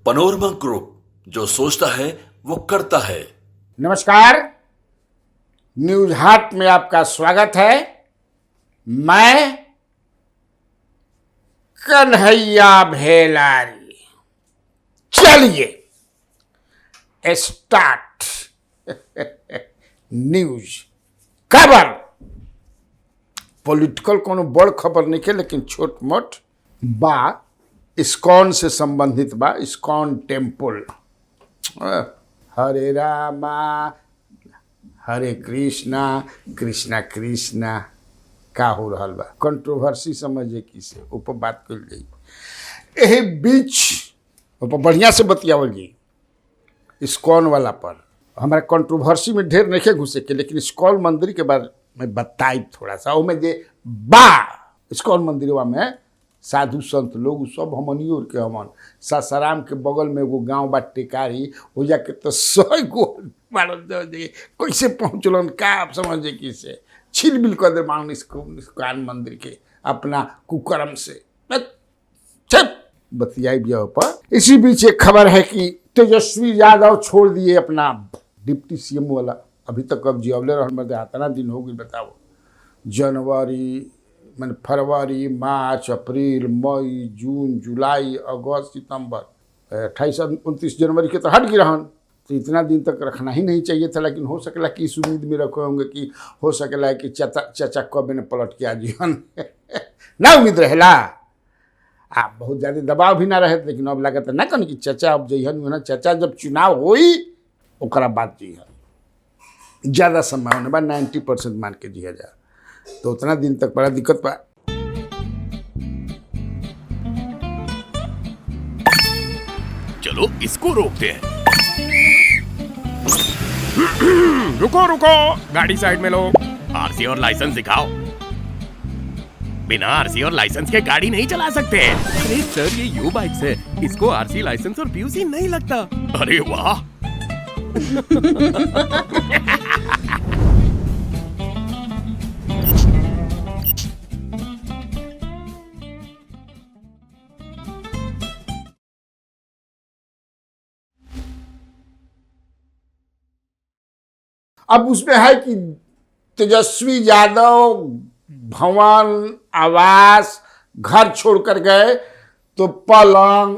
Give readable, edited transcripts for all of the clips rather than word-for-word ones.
Panorama group, जो सोचता है वो करता है। नमस्कार, न्यूज हाट में आपका स्वागत है। मैं कन्हैया भेलारी। चलिए स्टार्ट। न्यूज खबर पॉलिटिकल कोनो बड़ खबर नहीं है, लेकिन छोट मोट बा। इस्कॉन से संबंधित बा। इस्कॉन टेम्पल, हरे रामा हरे कृष्णा कृष्णा कृष्णा का हो रहा बा। कंट्रोवर्सी समझे किसे ऊपर बात कर जाई। यही बीच ऊपर बढ़िया से बतियावल जी इस्कॉन वाला पर। हमारा कंट्रोवर्सी में ढेर नहीं घुसे के, लेकिन इस्कॉन मंदिर के बारे में बताई थोड़ा सा। ओमें जे बा इस्कॉन मंदिरवा में साधु संत लोग सब हमनियों के हमन। सासाराम के बगल में वो गांव बा टेकारी, हो जाके तो 100 गो मारल दे। कैसे पहुँचलन का आप समझे किसे छिलबिल कर दे मांग इस्कॉन मंदिर के अपना कुकर्म से। बतियाई भी पर। इसी बीच एक खबर है कि तेजस्वी यादव छोड़ दिए अपना डिप्टी सीएम वाला। अभी तक अब जियवले रहन मध्य इतना दिन हो गई। बताओ, जनवरी मैंने फरवरी, मार्च, अप्रैल, मई, जून, जुलाई, अगस्त, सितंबर, 28-29 जनवरी के तो हट गई रहन। तो इतना दिन तक रखना ही नहीं चाहिए था। लेकिन हो सकेला कि इस उम्मीद में रखे होंगे कि हो सकेला कि चाचा कब ने पलट के आ जीवन ना उम्मीद रहेला। आप बहुत ज़्यादा दबाव भी ना रहे, लेकिन अब लगा ना कन कि चाचा अब जइहन ना। चाचा जब चुनाव होई ओकरा बात जइहन। ज़्यादा संभावना बा 90% मान के जिया जा। तो उतना दिन तक बड़ा दिक्कत बा। चलो इसको रोकते हैं। रुको रुको, गाड़ी साइड में लो। आरसी और लाइसेंस दिखाओ। बिना आरसी और लाइसेंस के गाड़ी नहीं चला सकते। अरे सर, ये यू बाइक्स है, इसको आरसी, लाइसेंस और पीयूसी नहीं लगता। अरे वाह। अब उसमें है कि तेजस्वी यादव भवन, आवास, घर छोड़कर गए तो पलंग,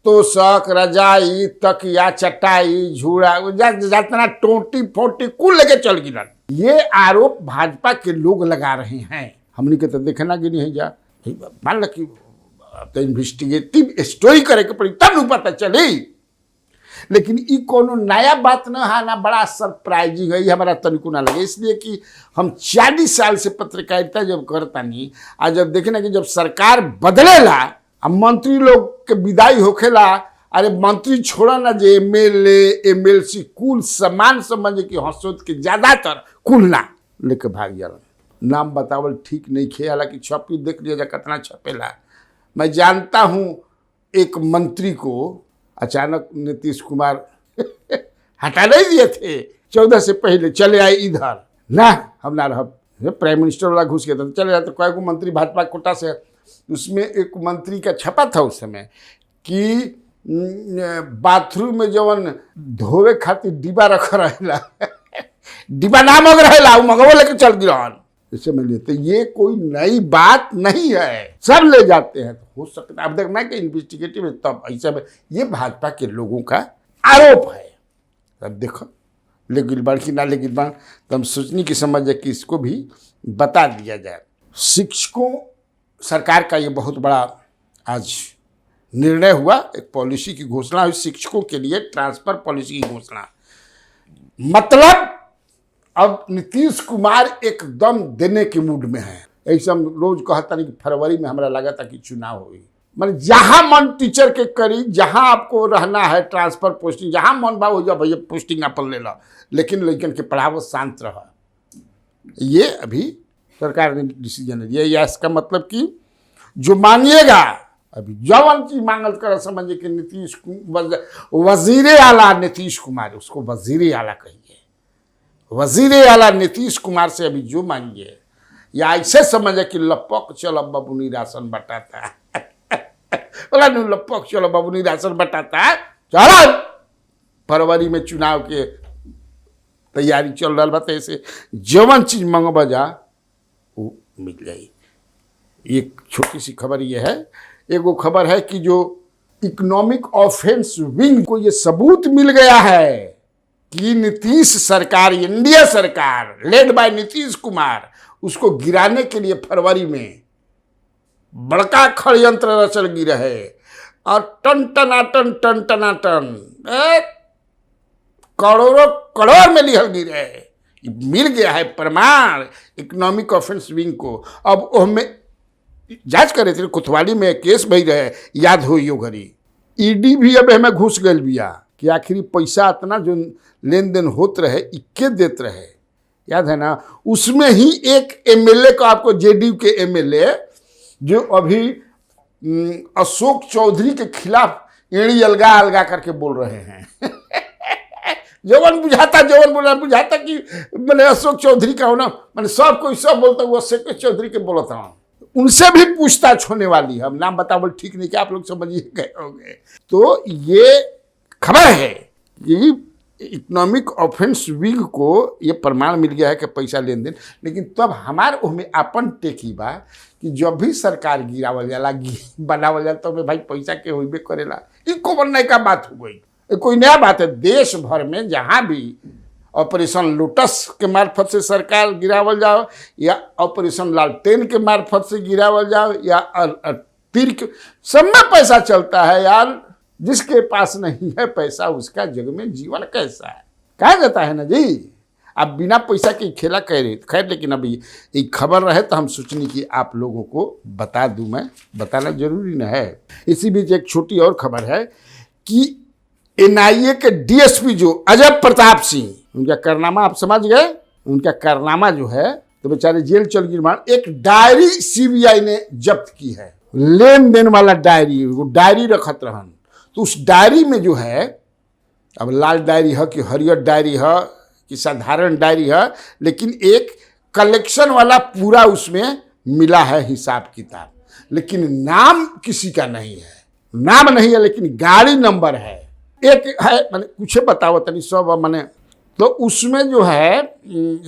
तोशक, रजाई, तकिया, चटाई, झूड़ा, जितना टोटी फोटी कुल लेके चल गिरन। ये आरोप भाजपा के लोग लगा रहे हैं। हमने के तो देखना कि नहीं जा मान लो कि तो इन्वेस्टिगेटिव स्टोरी करे के पड़ी तब न पता चली। लेकिन ई कोनो नया बात न है ना, बड़ा सरप्राइजिंग है। हमारा तनिको ना लगे, इसलिए कि हम 40 साल से पत्रकारिता जब करता नहीं, आज जब देखे ना कि जब सरकार बदलेला अब मंत्री लोग के विदाई होखेला, अरे मंत्री छोड़ा ना जे एमएलए एमएलसी कुल समान समझे कि हंसोत के ज्यादातर कुल ना लेके भाग जाला। नाम बतावल ठीक नहीं खे, हालांकि छपी देख लिया जा कितना छपेला। मैं जानता हूँ एक मंत्री को अचानक नीतीश कुमार हटा नहीं दिए थे। 14 से पहले चले आए इधर ना, हम ना रह प्राइम मिनिस्टर वाला घुस गया था, चले जाते। कई को मंत्री भाजपा कोटा से, उसमें एक मंत्री का छपा था उस समय कि बाथरूम में जवन धोवे खातिर डिब्बा रखा रहेला डिब्बा ना मग रहेला, मगवो लेके चल गिरन। इसे में लेते, ये कोई नई बात नहीं है, सब ले जाते हैं। तो हो सकता है अब देखना कि इन्वेस्टिगेटिव तब ऐसा में ये भाजपा के लोगों का आरोप है। अब देखो लेकिन बढ़ी ना लेकिन बढ़, तो हम सोचने की समझ है कि इसको भी बता दिया जाए। शिक्षकों, सरकार का ये बहुत बड़ा आज निर्णय हुआ, एक पॉलिसी की घोषणा हुई शिक्षकों के लिए, ट्रांसफर पॉलिसी की घोषणा। मतलब अब नीतीश कुमार एकदम देने के मूड में है। ऐसा हम रोज कहता नहीं कि फरवरी में हमारा लगा था कि चुनाव होगी। मतलब जहां मन टीचर के करी, जहां आपको रहना है ट्रांसफर पोस्टिंग, जहां मन बा हो जा भैया पोस्टिंग अपन ले ला, लेकिन लेकिन के पढ़ावो शांत रहा। ये अभी सरकार ने डिसीजन लिया। या इसका मतलब कि जो मांगिएगा, अभी जवन चीज मांगल कर समझिए कि नीतीश वजीर आला नीतीश कुमार, उसको वजीर आला कहिए, वजीर आला नीतीश कुमार से अभी जो मांगिए, या ऐसे समझे कि लपक चलो बबुनी राशन बटाता बोला नहीं, लपक चलो बबुनी राशन बटाता चलो फरवरी में चुनाव के तैयारी चल रहा बा, ऐसे जवन चीज मंगवा जा वो मिल जाई। एक छोटी सी खबर ये है, एगो खबर है कि जो इकोनॉमिक ऑफेंस विंग को ये सबूत मिल गया है कि नीतीश सरकार, इंडिया सरकार लेड बाय नीतीश कुमार, उसको गिराने के लिए फरवरी में बड़का षड्यंत्र रचल गिर है और टन टनाटन करोड़ों करोड़ में लिहल गिर है। मिल गया है प्रमाण इकोनॉमिक ऑफेंस विंग को। अब हमें जांच करे थे, कोतवाली में केस भई रहे, याद हो यो घड़ी ईडी भी अब हमें घुस गई बिया कि आखिर पैसा इतना जो लेन देन होत रहे इक्के देत रहे, याद है ना। उसमें ही एक एमएलए को, आपको जेडीयू के एमएलए जो अभी अशोक चौधरी के खिलाफ एड़ी अलगा अलगा करके बोल रहे हैं जवन बुझाता कि मैंने अशोक चौधरी का होना, मैंने सब कोई सब बोलता हुआ अशोक चौधरी के बोलता हूँ। उनसे भी पूछताछ होने वाली है। हम नाम बतावल ठीक नहीं कि आप लोग समझिए गए होंगे। तो ये खबर है कि इकोनॉमिक ऑफेंस विंग को ये प्रमाण मिल गया है कि पैसा लेन देन, लेकिन तब हमार उसमें अपन टेकी बा कि जब भी सरकार गिरावल जाला, बनावल जाला, तो भाई पैसा के होइबे करेला। इको बनने का बात हो गई, कोई नया बात है। देश भर में जहाँ भी ऑपरेशन लोटस के मार्फत से सरकार गिरावल जाओ या ऑपरेशन लालटेन के मार्फत से गिरावल जाओ या तीर के, सब में पैसा चलता है यार। जिसके पास नहीं है पैसा उसका जग में जीवन कैसा है, कहा जाता है ना जी। अब बिना पैसा के खेला कह रहे, खैर लेकिन अभी एक खबर रहे तो हम सोचनी कि आप लोगों को बता दूं, मैं बताना जरूरी न है। इसी बीच एक छोटी और खबर है कि एनआईए के डीएसपी जो अजय प्रताप सिंह, उनका कारनामा आप समझ गए। उनका कारनामा जो है तो बेचारे जेल चल गिरमान। एक डायरी सीबीआई ने जब्त की है, लेन देन वाला डायरी, वो डायरी रखत रहन। तो उस डायरी में जो है, अब लाल डायरी है कि हरियर डायरी है कि साधारण डायरी है, लेकिन एक कलेक्शन वाला पूरा उसमें मिला है हिसाब किताब, लेकिन नाम किसी का नहीं है। नाम नहीं है लेकिन गाड़ी नंबर है। एक है, मैंने कुछ बताओ तनी सब मैंने, तो उसमें जो है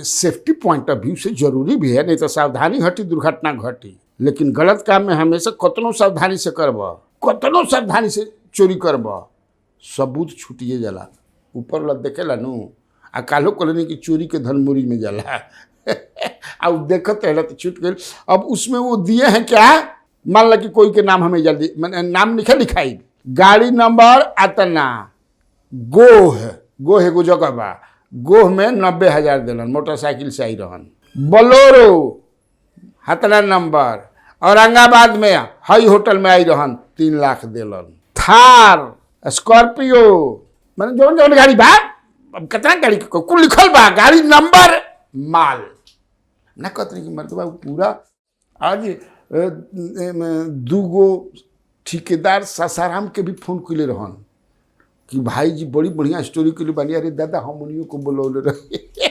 सेफ्टी पॉइंट ऑफ व्यू से जरूरी भी है, नहीं तो सावधानी हटी दुर्घटना घटी। लेकिन गलत काम में हमेशा कतनो सावधानी से करब, कतनो सावधानी से चोरी करब, सबूत छूटिए जाला। ऊपर वाला देखेला नु आ कालो कॉलोनी की चोरी के धनमुरी में जाला अब देखत है तो छूट गई। अब उसमें वो दिए हैं क्या, मान ला कि कोई के नाम हमें जल्दी नाम लिखाई, गाड़ी नंबर अतना गोह एगो जगह बा, गोह में 90,000 दिलन, मोटरसाइकिल से आई रहन। बोलोरो हतना नंबर औरंगाबाद में हाई होटल में आई रहन, 3 लाख दिलन। थार स्कॉर्पियो, मैंने जौन गाड़ी बा, अब कितना गाड़ी कुल लिखल बा, गाड़ी नंबर माल ना कतरी की मतलब पूरा। आज 2 ठेकेदार सासाराम के भी फोन कैले रहन कि भाई जी बड़ी बढ़िया स्टोरी के लिए बनी, अरे दादा हम उन्हीं को बोलौले रहे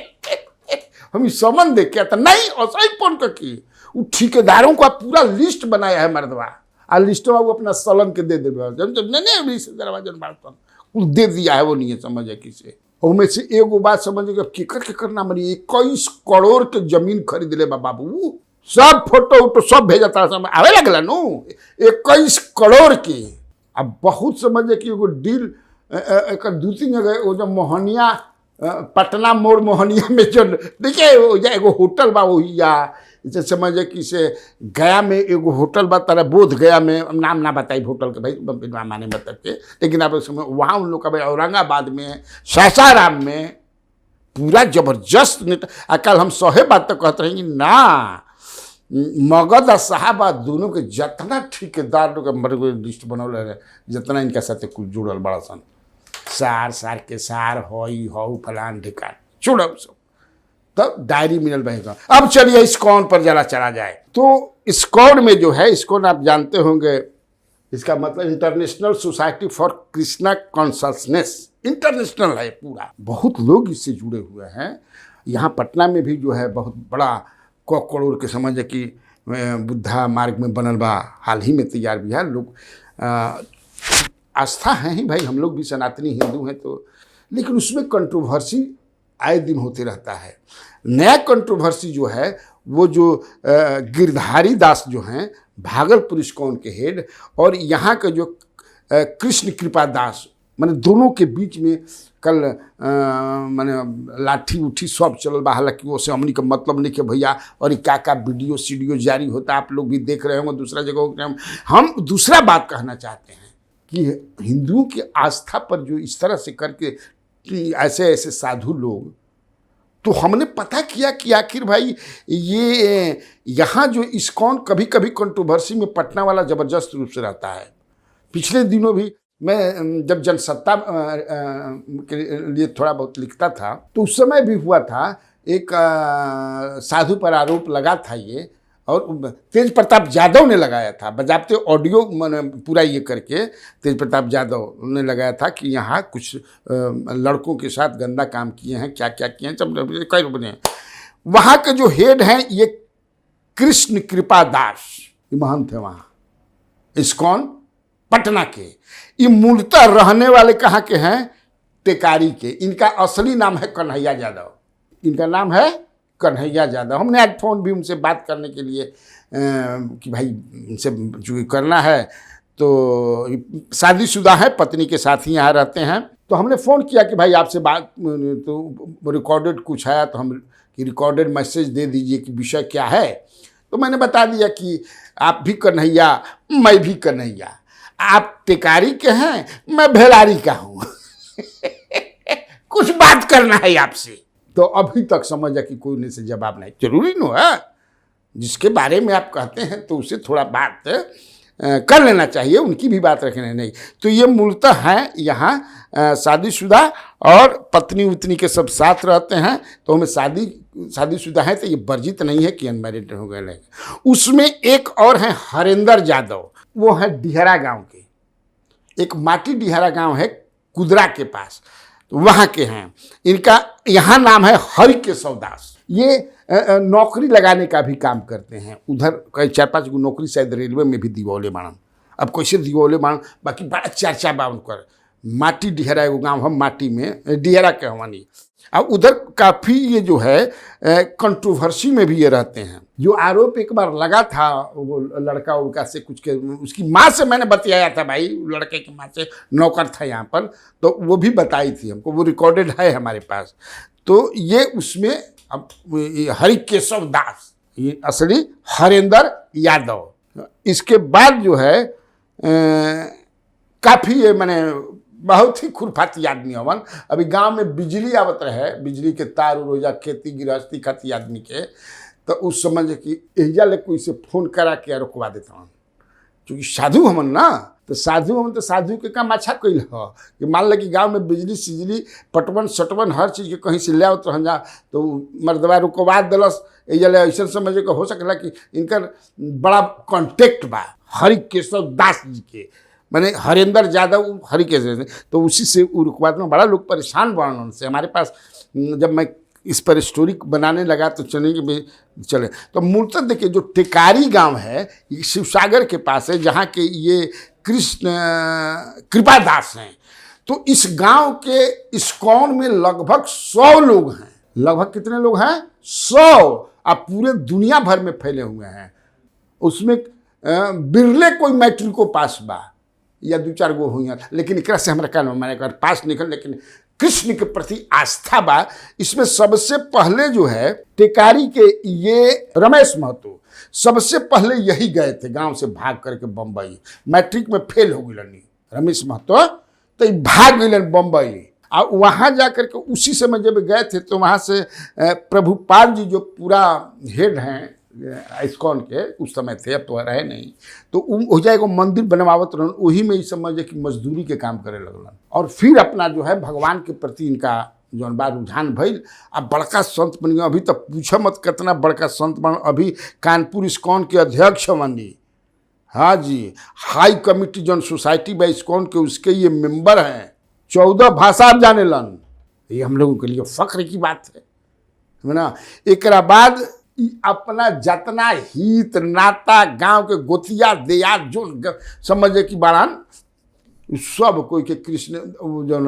हम समन देख के, नहीं ऐसा फोन करके वो ठेकेदारों का पूरा लिस्ट बनाया है मर्दवा, आ लिस्टवा वो अपना सलन के दे दे दिया है, वो नहीं है समझे किसे। उनमें से एगो बात समझिए, केकर नाम बनी 21 करोड़ के जमीन खरीद ले बाबू, सब फोटो उटो सब भेजता आवे लगला नु 21 करोड़ की। अब बहुत समझे कि एगो डील एक 2-3 जगह वो जो मोहनिया पटना मोड़ मोहनिया में जो देखिए एगो होटल बा, वही या जैसे समझे कि से गया में एगो होटल बा, तारा बोध गया में, नाम ना बताई होटल के भाई माने बताते, लेकिन आप समय वहाँ उन लोग का भाई औरंगाबाद में, सासाराम में पूरा जबरदस्त। कल हम सहे बात तो कहते हैं कि ना मगध और साहबा दोनों के जितना ठेकेदार लोग लिस्ट बनौले रहे, जितना इनका साथ कुछ जुड़ल बड़ा सन, सार के सार हऊ फलान ठिकान जुड़ल सब, तब डायरी मिलल रहेगा। अब चलिए इस्कॉन पर जरा चला जाए। तो इस्कॉन में जो है, इस्कॉन आप जानते होंगे, इसका मतलब international society for Krishna consciousness, international है पूरा, बहुत लोग इससे जुड़े हुए हैं। यहाँ पटना में भी जो है बहुत बड़ा करोड़ के समझ कि बुद्धा मार्ग में बनल बा, हाल ही में तैयार भी है। लोग आस्था है ही भाई, हम लोग भी सनातनी हिंदू हैं तो, लेकिन उसमें कंट्रोवर्सी आए दिन होते रहता है। नया कंट्रोवर्सी जो है वो जो गिरधारी दास जो हैं भागलपुर इस्कॉन के हेड, और यहाँ का जो कृष्ण कृपा दास, माने दोनों के बीच में कल माने लाठी उठी सब चलल बा। हालांकि वो से हमनी का मतलब नहीं कि भैया, और का वीडियो सीडियो जारी होता आप लोग भी देख रहे होंगे दूसरा जगह। हम दूसरा बात कहना चाहते हैं कि हिंदुओं की आस्था पर जो इस तरह से करके कि ऐसे ऐसे साधु लोग, तो हमने पता किया कि आखिर भाई ये यहाँ जो इस्कॉन कभी कभी कंट्रोवर्सी में पटना वाला ज़बरदस्त रूप से रहता है। पिछले दिनों भी मैं जब जनसत्ता के लिए थोड़ा बहुत लिखता था तो उस समय भी हुआ था, एक साधु पर आरोप लगा था ये, और तेज प्रताप यादव ने लगाया था, बजाबते ऑडियो पूरा ये करके तेज प्रताप यादव ने लगाया था कि यहाँ कुछ लड़कों के साथ गंदा काम किए हैं, क्या क्या किए हैं, सब कई बने। वहाँ के जो हेड हैं ये कृष्ण कृपा दास, ये महंत है वहाँ इस्कॉन पटना के। ये मूलतः रहने वाले कहाँ के हैं? टेकारी के। इनका असली नाम है कन्हैया यादव, इनका नाम है कन्हैया यादव। हमने आज फ़ोन भी उनसे बात करने के लिए कि भाई इनसे जो करना है, तो शादीशुदा है, पत्नी के साथ ही यहाँ रहते हैं। तो हमने फ़ोन किया कि भाई आपसे बात, तो रिकॉर्डेड कुछ है तो हम कि रिकॉर्डेड मैसेज दे दीजिए कि विषय क्या है। तो मैंने बता दिया कि आप भी कन्हैया, मैं भी कन्हैया, आप टेकारी के हैं, मैं भेलारी का हूँ कुछ बात करना है आपसे। तो अभी तक समझा कि कोई ने से जवाब नहीं। जरूरी नो है, जिसके बारे में आप कहते हैं तो उसे थोड़ा बात कर लेना चाहिए, उनकी भी बात रखने नहीं। तो ये मूलतः हैं यहाँ शादीशुदा, और पत्नी उतनी के सब साथ रहते हैं। तो हमें शादीशुदा है तो ये वर्जित नहीं है कि अनमैरिड हो गए। उसमें एक और हैं हरेंद्र यादव, वो है डिहरा गांव के, एक माटी डिहरा गांव है कुदरा के पास, तो वहाँ के हैं। इनका यहाँ नाम है हरि केशव दास। ये नौकरी लगाने का भी काम करते हैं। उधर कई 4-5 गो नौकरी शायद रेलवे में भी दिवौले बाणन, अब कैसे दिवौले बाणन, बाकी बड़ा चर्चा बा उनकर। माटी डिहरा एगो गाँव हम माटी में डिहरा के हवानी। अब उधर काफ़ी ये जो है कंट्रोवर्सी में भी ये रहते हैं। जो आरोप एक बार लगा था वो लड़का उड़का से कुछ के, उसकी माँ से मैंने बतियाया था भाई, लड़के की माँ से, नौकर था यहाँ पर, तो वो भी बताई थी हमको, वो रिकॉर्डेड है हमारे पास। तो ये उसमें अब हरि केशव दास, ये असली हरेंद्र यादव। इसके बाद जो है काफ़ी ये मैंने बहुत ही खुरफाती आदमी हवन। अभी गांव में बिजली आवत रहे, बिजली के तार रोजा खेती गृहस्थी खाती आदमी के, तो उस समझ कि एजा ले कोई से फोन करा के रुकवा देता हूँ, क्योंकि साधु हमन ना, तो साधु हमन तो साधु के काम अच्छा कैल हो कि मान ल कि गांव में बिजली सिजली पटवन सटवन हर चीज़ के कहीं से ले आवत रह जा, तो मर्दवा रुकवा दिलस। एजा ले ऐसा समझे कि हो सकला कि इनकर बड़ा कॉन्टेक्ट बा हरि केशव दास जी के, मैंने हरेंद्र यादव हरि केशव, तो उसी से रुकवाद में बड़ा लोग परेशान बना उनसे। हमारे पास जब मैं इस पर स्टोरी बनाने लगा तो चले तो मूलतः देखिए जो टेकारी गांव है ये शिवसागर के पास है, जहाँ के ये कृष्ण कृपा दास हैं। तो इस गांव के इस्कॉन में लगभग 100 लोग हैं। लगभग कितने लोग हैं? 100। अब पूरे दुनिया भर में फैले हुए हैं। उसमें बिरले कोई मैट्रिक को पास बा या 2-4 गो हुई, लेकिन एक से हमारा कहना मैंने अगर पास निकल, लेकिन कृष्ण के प्रति आस्था बा। इसमें सबसे पहले जो है टेकारी के ये रमेश महतो सबसे पहले यही गए थे गांव से भाग करके बम्बई, मैट्रिक में फेल हो गई रमेश महतो, तो भाग गए बम्बई। और वहाँ जा करके उसी समय जब गए थे तो वहाँ से प्रभुपाद जी जो पूरा हेड हैं इस्कॉन के उस समय थे, अब तो रहे नहीं, तो हो जाएगा मंदिर बनवावत रहन, वही में ही समझे कि मजदूरी के काम करे लगलन। और फिर अपना जो है भगवान के प्रति इनका जौन बा रुझान भइल। अब बड़का संत बन गए। अभी तक पूछो मत कितना बड़का संत बन, अभी कानपुर इस्कॉन के अध्यक्ष बनी। हाँ जी, हाई कमिटी जौन सोसाइटी बा इस्कॉन के, उसके ये मेंबर हैं। 14 भाषा आप जाने लन, ये हम लोगों के लिए फख्र की बात है ना। एक बाद अपना जतना हित नाता गांव के गोतिया देयात जो समझे कि बारान सब कोई के कृष्ण वो जो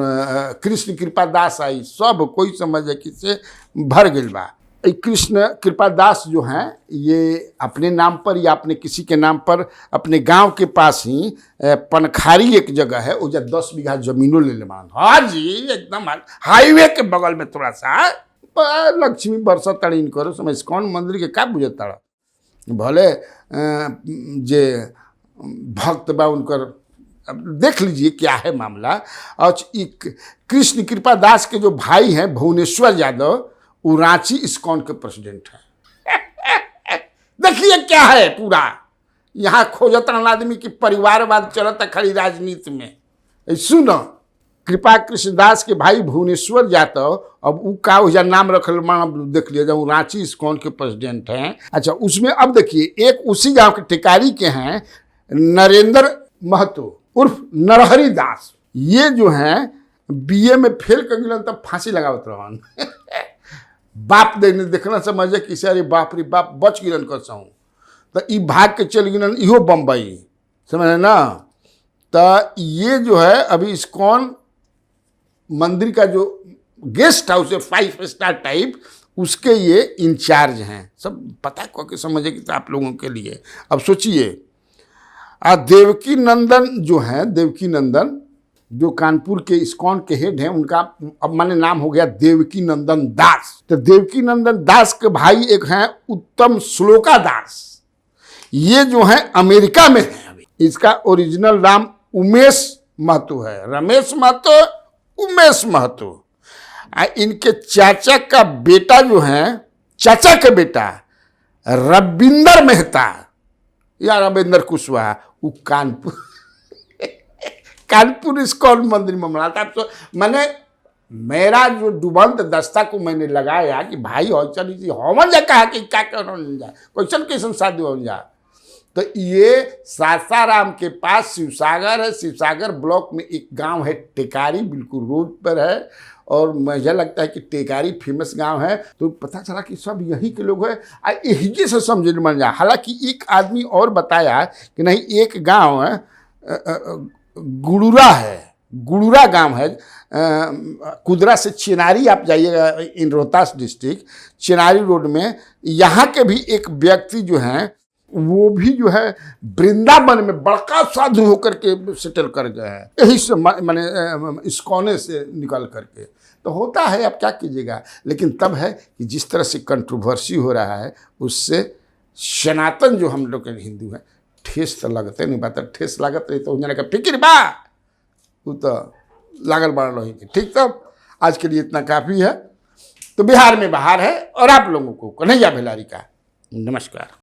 कृष्ण कृपा दास आई, सब कोई समझे कि से भर गइल बा। ई कृष्ण कृपा दास जो हैं ये अपने नाम पर या अपने किसी के नाम पर अपने गांव के पास ही पनखारी एक जगह है, उजा 10 बीघा जमीनों ले मान। हाँ जी, एकदम हाईवे के बगल में थोड़ा सा लक्ष्मी बरसा तड़ीन करो समझ कौन मंदिर के का बुझे ताड़ा भले जे भक्त बा उनकर अब देख लीजिए क्या है मामला। और कृष्ण कृपा दास के जो भाई हैं भुवनेश्वर यादव, वो रांची इस्कॉन के प्रेसिडेंट हैं। देखिए क्या है पूरा यहाँ खोजत आदमी की परिवारवाद चलता खड़ी राजनीति में। सुनो, कृपा कृष्णदास के भाई भुवनेश्वर यादव, अब वो का उजा नाम रखल मान देख लिया जब रांची इस्कॉन के प्रेसिडेंट हैं। अच्छा, उसमें अब देखिए एक उसी गांव के टिकारी के हैं नरेंद्र महतो उर्फ नरहरि दास। ये जो हैं बीए में फेल कर गिलन तब फांसी लगावत रहन। बाप देने देखना समझे कि अरे बाप रे बाप बच गिलन कर सहूँ तो ई भाग के चल गिलन इहो बम्बई, समझे ना। तो ये जो है अभी इस्कॉन मंदिर का जो गेस्ट हाउस है 5 स्टार टाइप, उसके ये इंचार्ज हैं। सब पता को के समझे कि आप लोगों के लिए। अब सोचिए देवकी नंदन जो हैं, देवकी नंदन जो कानपुर के इस्कॉन के हेड हैं, उनका अब माने नाम हो गया देवकी नंदन दास। तो देवकी नंदन दास के भाई एक हैं उत्तम श्लोका दास, ये जो हैं अमेरिका में हैं अभी। इसका ओरिजिनल नाम उमेश महतो है, रमेश महतो, उमेश महतो। इनके चाचा का बेटा जो है, चाचा का बेटा रविंदर मेहता या रविंदर कुशवाहा, वो कानपुर इस्कॉन मंदिर में मनाता। तो मैंने मेरा जो डुबंत दस्ता को मैंने लगाया कि भाई हो चली हमन जा कहा कि क्या कर जा क्वेश्चन कैसन शादी हो जा। तो ये सासाराम के पास शिवसागर है, शिवसागर ब्लॉक में एक गांव है टेकारी, बिल्कुल रोड पर है। और मुझे लगता है कि टेकारी फेमस गांव है। तो पता चला कि सब यहीं के लोग हैं, यही से समझ मन जा। हालांकि एक आदमी और बताया कि नहीं, एक गांव है गुड़ुरा है, गुड़ुरा गांव है, कुदरा से चेनारी आप जाइएगा इन रोहतास डिस्ट्रिक्ट, चेनारी रोड में। यहाँ के भी एक व्यक्ति जो हैं वो भी जो है वृंदावन में बड़का साधु होकर के सेटल कर गए हैं, यही से माने इस्कॉने से निकल करके। तो होता है, अब क्या कीजिएगा। लेकिन तब है कि जिस तरह से कंट्रोवर्सी हो रहा है, उससे सनातन जो हम लोग के हिंदू हैं ठेस तो लगते नहीं, बात ठेस लागत रही तो उन्हें का फिक्र बा वो तो लागल बढ़ रही थी। ठीक, तब आज के लिए इतना काफ़ी है। तो बिहार में बाहर है और आप लोगों को कन्हैया भेलारी का नमस्कार।